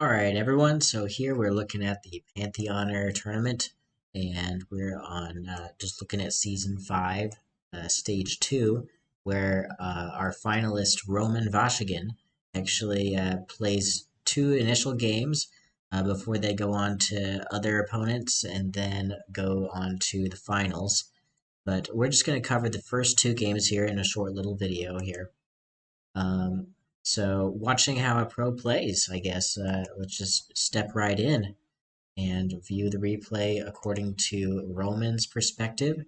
Alright everyone, so here we're looking at the Pantheoner tournament, and we're on just looking at Season 5, Stage 2, where our finalist RomanVashchegin actually plays two initial games before they go on to other opponents and then go on to the finals. But we're just going to cover the first two games here in a short little video here. Um, so watching how a pro plays, I guess, let's just step right in and view the replay according to Roman's perspective.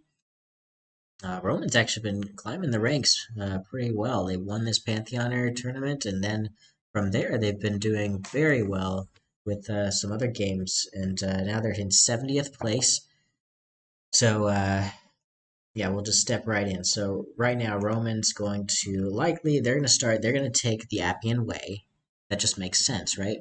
Roman's actually been climbing the ranks pretty well. They won this Pantheoner tournament, and then from there they've been doing very well with some other games, and now they're in 70th place. So yeah, we'll just step right in. So right now, Roman's going to they're going to take the Appian Way. That just makes sense, right?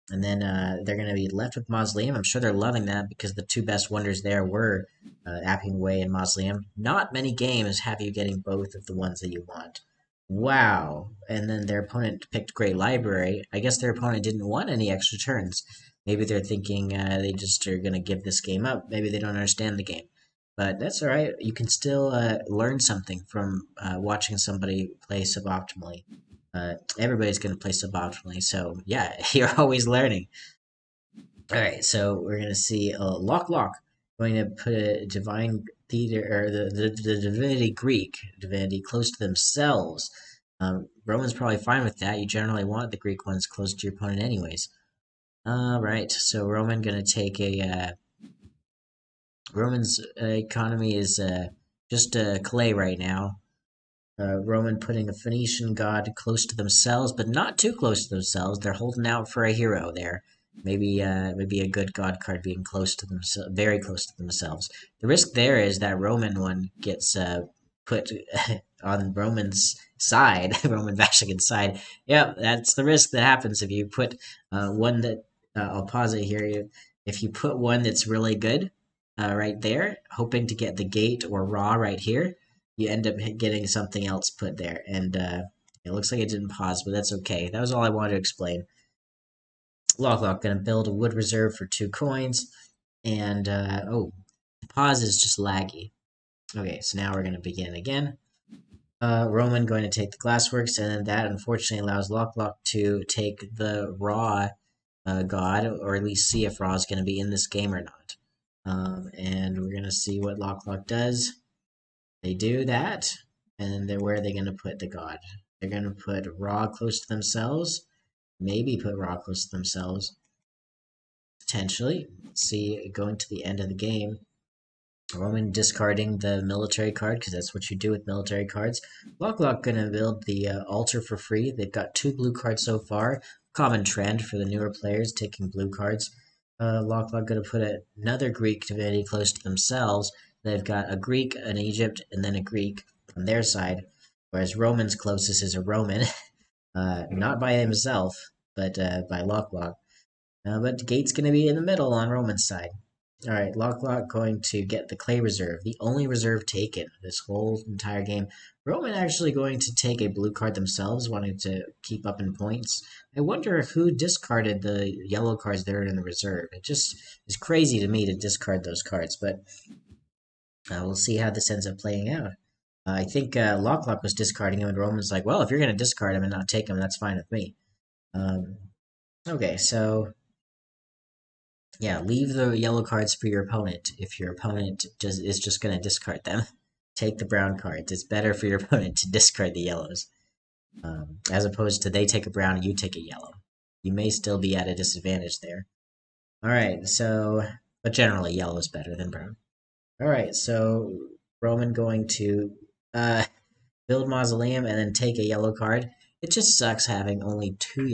And then they're going to be left with Mausoleum. I'm sure they're loving that because the two best wonders there were Appian Way and Mausoleum. Not many games have you getting both of the ones that you want. Wow. And then their opponent picked Great Library. I guess their opponent didn't want any extra turns. Maybe they're thinking they just are going to give this game up. Maybe they don't understand the game. But that's all right. You can still learn something from watching somebody play suboptimally. Everybody's going to play suboptimally, so yeah, you're always learning. All right, so we're going to see Lock going to put a divine theater or the divinity Greek divinity close to themselves. Roman's probably fine with that. You generally want the Greek ones close to your opponent, anyways. All right, so Roman going to take a Roman's economy is just clay right now. Roman putting a Phoenician god close to themselves, but not too close to themselves. They're holding out for a hero there. Maybe a good god card being close to themselves, very close to themselves. The risk there is that Roman one gets put on Roman's side, RomanVashchegin's side. Yep, that's the risk that happens if you put one that I'll pause it here. If you put one that's really good right there, hoping to get the gate or raw right here, you end up getting something else put there. And it looks like it didn't pause, but that's okay. That was all I wanted to explain. Lock gonna build a wood reserve for 2 coins. And oh, the pause is just laggy. Okay, so now we're gonna begin again. Roman going to take the glassworks, and that unfortunately allows Lock to take the raw god, or at least see if raw is going to be in this game or not. And we're going to see what Lock does. They do that, and then where are they going to put the god? They're going to put raw close to themselves, maybe put raw close to themselves, potentially. See, going to the end of the game, Roman discarding the military card, because that's what you do with military cards. Lock gonna build the altar for free. They've got 2 blue cards so far. Common trend for the newer players, taking blue cards. Lock gonna put another Greek divinity close to themselves. They've got a Greek, an Egypt, and then a Greek on their side. Whereas Roman's closest is a Roman. Not by himself, but by Lock. But Gate's gonna be in the middle on Roman's side. Alright, Lock going to get the clay reserve, the only reserve taken this whole entire game. Roman actually going to take a blue card themselves, wanting to keep up in points. I wonder who discarded the yellow cards that are in the reserve. It just is crazy to me to discard those cards, but we'll see how this ends up playing out. I think Lock was discarding him, and Roman's like, well, if you're going to discard him and not take him, that's fine with me. Okay, so yeah, leave the yellow cards for your opponent. If your opponent is just going to discard them, take the brown cards. It's better for your opponent to discard the yellows, as opposed to they take a brown and you take a yellow. You may still be at a disadvantage there. All right, so but generally yellow is better than brown. All right, so Roman going to build Mausoleum and then take a yellow card. It just sucks having only 2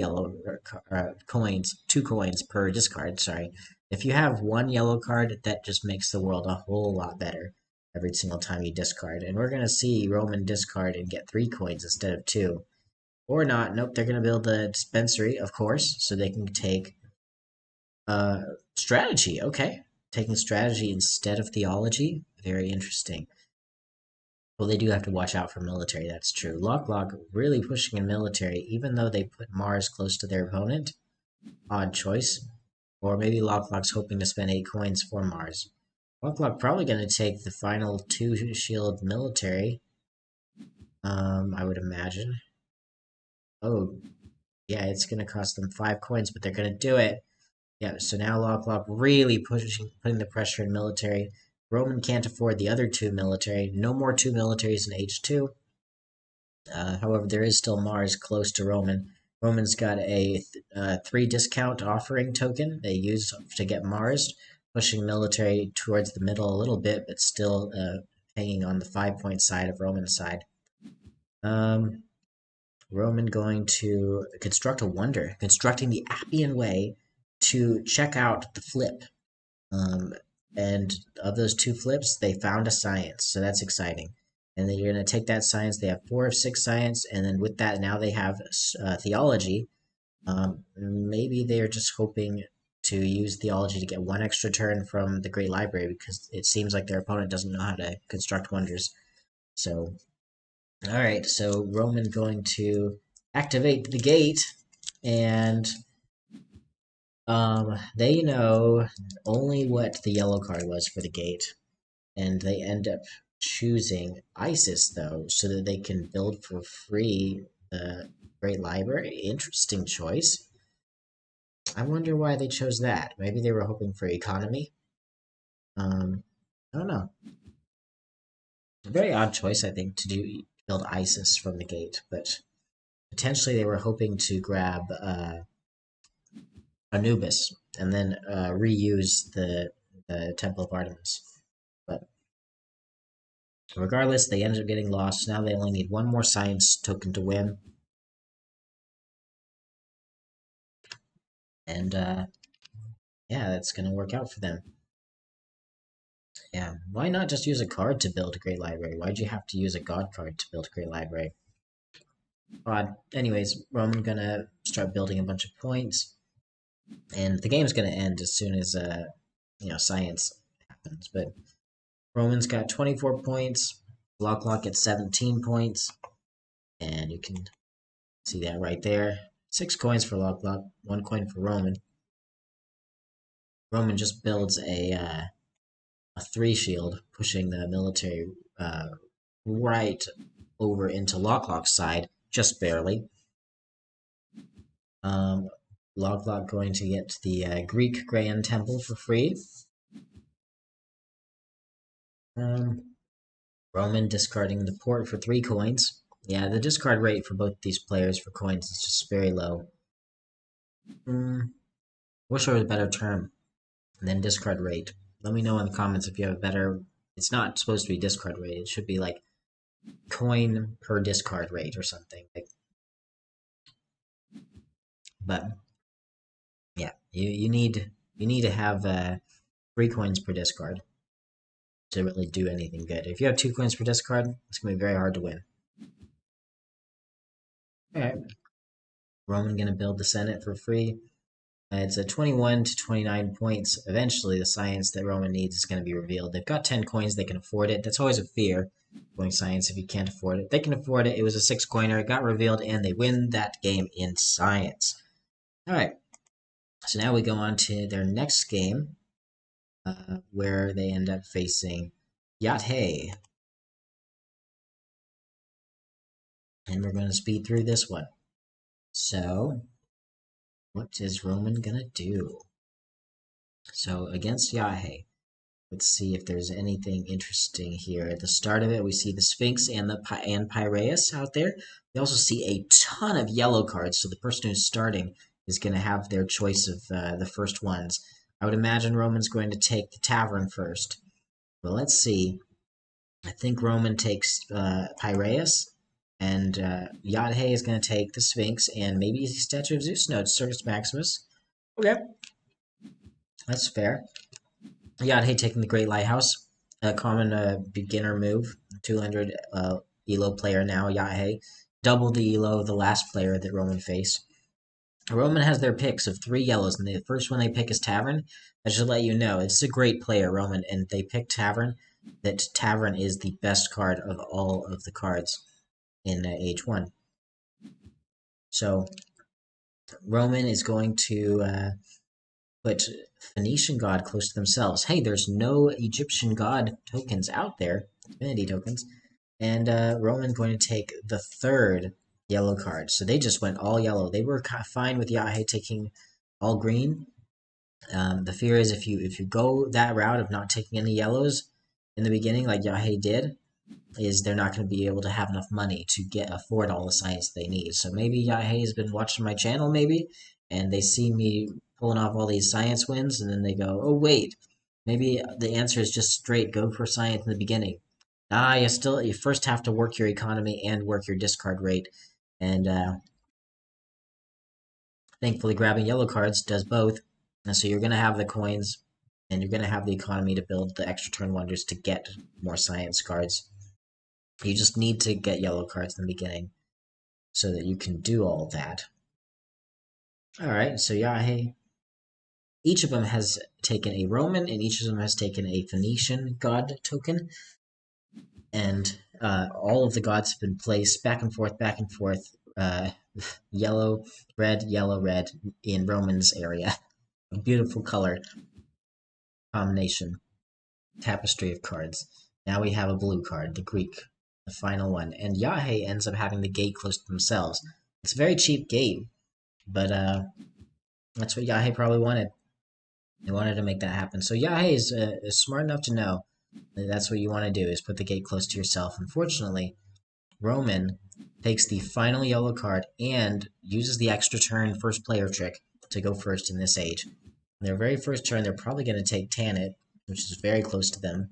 coins per discard. Sorry. If you have 1 yellow card, that just makes the world a whole lot better every single time you discard. And we're going to see Roman discard and get 3 coins instead of 2. Or not. Nope, they're going to build the dispensary, of course, so they can take strategy. Okay. Taking strategy instead of theology. Very interesting. Well, they do have to watch out for military, that's true. Lock really pushing in military, even though they put Mars close to their opponent. odd choice. Or maybe Locklock's hoping to spend 8 coins for Mars. Locklock probably going to take the final 2 shield military, I would imagine. Oh, yeah, it's going to cost them 5 coins, but they're going to do it. Yeah, so now Locklock really putting the pressure in military. Roman can't afford the other 2 military. No more 2 militaries in H2. However, there is still Mars close to Roman. Roman's got a 3 discount offering token they use to get Mars, pushing military towards the middle a little bit, but still hanging on the 5-point side of Roman's side. Roman going to construct a wonder, constructing the Appian Way to check out the flip. And of those 2 flips, they found a science, so that's exciting. And then you're going to take that science. They have 4 of 6 science, and then with that, now they have theology. Maybe they're just hoping to use theology to get 1 extra turn from the Great Library, because it seems like their opponent doesn't know how to construct wonders. So, all right. So Roman going to activate the gate, and they know only what the yellow card was for the gate, and they end up choosing Isis, though, so that they can build for free the Great Library. Interesting choice. I wonder why they chose that. Maybe they were hoping for economy? I don't know. A very odd choice, I think, to build Isis from the gate, but potentially they were hoping to grab Anubis and then reuse the Temple of Artemis. But regardless, they ended up getting lost. Now they only need 1 more science token to win. And yeah, that's going to work out for them. Yeah, why not just use a card to build a Great Library? Why'd you have to use a God card to build a Great Library? Odd. Anyways, Roman gonna start building a bunch of points, and the game's gonna end as soon as science happens. But Roman's got 24 points. Locklock at 17 points, and you can see that right there. 6 coins for Locklock, 1 coin for Roman. Roman just builds a 3 shield, pushing the military right over into Locklock's side, just barely. Locklock going to get the Greek Grand Temple for free. Roman discarding the port for 3 coins. Yeah, the discard rate for both these players for coins is just very low. Wish there was a better term than discard rate. Let me know in the comments if you have a better... It's not supposed to be discard rate. It should be like coin per discard rate or something. But yeah, you need to have 3 coins per discard to really do anything good. If you have 2 coins per discard, it's going to be very hard to win. Alright. Roman going to build the Senate for free. It's a 21 to 29 points. Eventually, the science that Roman needs is going to be revealed. They've got 10 coins. They can afford it. That's always a fear, going science, if you can't afford it. They can afford it. It was a 6-coiner. It got revealed, and they win that game in science. Alright. So now we go on to their next game, where they end up facing Yathei. And we're going to speed through this one. So, what is Roman going to do? So, against Yathei, let's see if there's anything interesting here. At the start of it, we see the Sphinx and Piraeus out there. We also see a ton of yellow cards, so the person who's starting is going to have their choice of the first ones. I would imagine Roman's going to take the Tavern first. Well, let's see. I think Roman takes Piraeus, and Yathei is going to take the Sphinx, and maybe the Statue of Zeus. No, it's Circus Maximus. Okay. That's fair. Yathei taking the Great Lighthouse. A common beginner move. 200 Elo player now, Yathei. Double the Elo of the last player that Roman faced. Roman has their picks of 3 yellows, and the first one they pick is Tavern. I should let you know, it's a great player, Roman, and they pick Tavern. That Tavern is the best card of all of the cards in H1. So, Roman is going to put Phoenician god close to themselves. Hey, there's no Egyptian god tokens out there, divinity tokens, and Roman going to take the third yellow card. So they just went all yellow. They were fine with Yahe taking all green. The fear is if you go that route of not taking any yellows in the beginning, like Yahe did, is they're not going to be able to have enough money to afford all the science they need. So maybe Yahe has been watching my channel, maybe, and they see me pulling off all these science wins, and then they go, oh wait, maybe the answer is just straight go for science in the beginning. You first have to work your economy and work your discard rate, and thankfully grabbing yellow cards does both, and so you're going to have the coins, and you're going to have the economy to build the extra turn wonders to get more science cards. You just need to get yellow cards in the beginning so that you can do all that. Alright, so Yahe, each of them has taken a Roman, and each of them has taken a Phoenician god token. And all of the gods have been placed back and forth, yellow, red, in Roman's area. A beautiful color combination. Tapestry of cards. Now we have a blue card, the Greek, the final one. And Yahe ends up having the gate close to themselves. It's a very cheap gate, but that's what Yahe probably wanted. They wanted to make that happen. So Yahe is smart enough to know that that's what you want to do, is put the gate close to yourself. Unfortunately, Roman takes the final yellow card and uses the extra turn first player trick to go first in this age. Their very first turn, they're probably going to take Tanit, which is very close to them.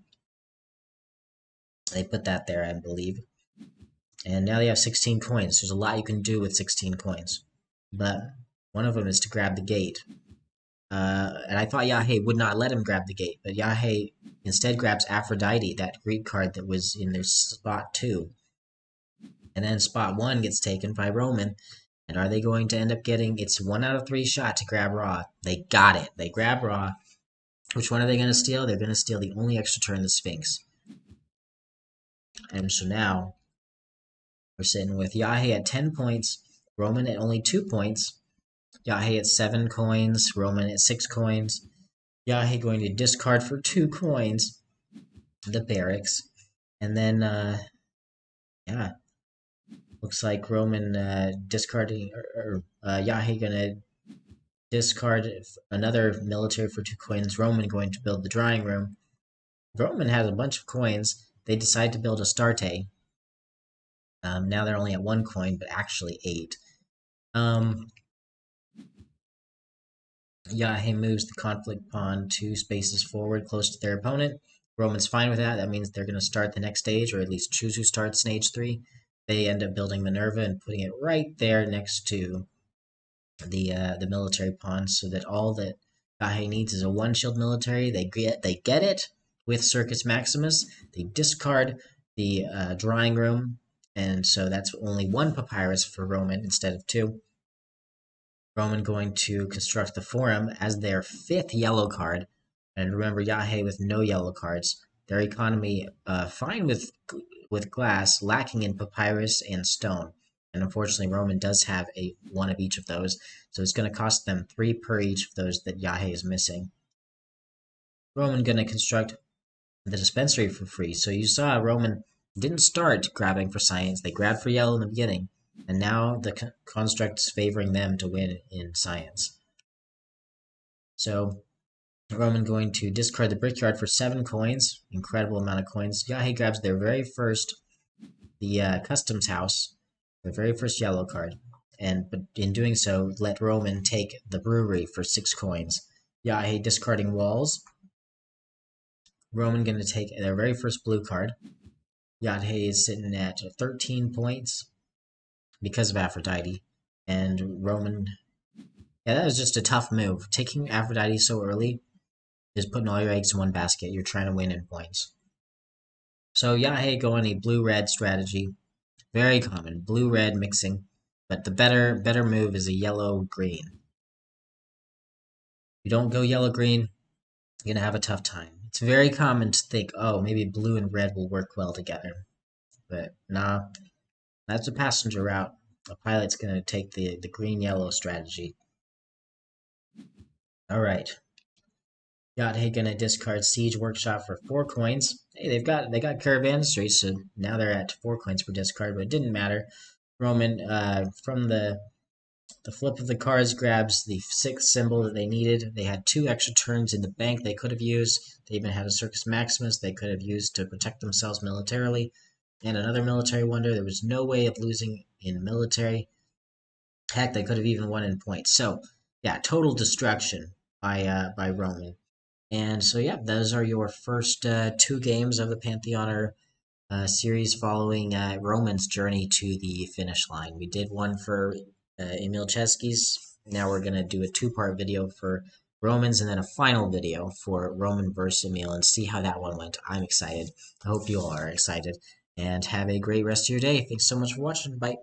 They put that there, I believe. And now they have 16 coins. There's a lot you can do with 16 coins. But one of them is to grab the gate. And I thought Yahe would not let him grab the gate, but Yahe instead grabs Aphrodite, that Greek card that was in their spot 2. And then spot 1 gets taken by Roman. And are they going to end up getting... It's 1 out of 3 shot to grab Ra. They got it. They grab Ra. Which one are they going to steal? They're going to steal the only extra turn, the Sphinx. And so now, we're sitting with Yahe at 10 points, Roman at only 2 points, Yahe at 7 coins, Roman at 6 coins, Yahe going to discard for 2 coins, the barracks, and then, yeah, looks like Roman discarding, Yahe gonna discard another military for 2 coins, Roman going to build the drawing room. Roman has a bunch of coins. They decide to build Astarte. Now they're only at 1 coin, but actually 8. Yahe moves the conflict pawn 2 spaces forward, close to their opponent. Roman's fine with that. That means they're going to start the next stage, or at least choose who starts stage 3. They end up building Minerva and putting it right there next to the military pawn, so that all that Yahe needs is a 1 shield military. They get it with Circus Maximus. They discard the drawing room, and so that's only 1 papyrus for Roman instead of 2. Roman going to construct the Forum as their 5th yellow card. And remember, Yahe with no yellow cards. Their economy fine with glass, lacking in papyrus and stone. And unfortunately, Roman does have 1 of each of those. So it's going to cost them 3 per each of those that Yahe is missing. Roman going to construct the dispensary for free. So you saw Roman didn't start grabbing for science. They grabbed for yellow in the beginning. And now the construct is favoring them to win in science. So Roman going to discard the brickyard for 7 coins. Incredible amount of coins. Yahe grabs their very first, the customs house, their very first yellow card. But in doing so, let Roman take the brewery for 6 coins. Yahe discarding walls. Roman going to take their very first blue card. Yahe is sitting at 13 points because of Aphrodite. And Roman... Yeah, that was just a tough move. Taking Aphrodite so early is putting all your eggs in one basket. You're trying to win in points. So Yahe going a blue-red strategy. Very common. Blue-red mixing. But the better move is a yellow-green. If you don't go yellow-green, you're going to have a tough time. It's very common to think, oh, maybe blue and red will work well together. But nah, that's a passenger route. a pilot's going to take the green-yellow strategy. All right. Yachthe going to discard Siege Workshop for 4 coins. Hey, they got Caravanserai, so now they're at 4 coins per discard, but it didn't matter. Roman, from the flip of the cards, grabs the 6th symbol that they needed. They had 2 extra turns in the bank they could have used. They even had a Circus Maximus they could have used to protect themselves militarily. And another military wonder. There was no way of losing in military. Heck, they could have even won in points. So, yeah, total destruction by Roman. And so, yeah, those are your first 2 games of the Pantheoner series following Roman's journey to the finish line. We did one for Emil Chesky's. Now we're going to do a 2-part video for Roman's and then a final video for Roman versus Emil and see how that one went. I'm excited. I hope you all are excited. And have a great rest of your day. Thanks so much for watching. Bye.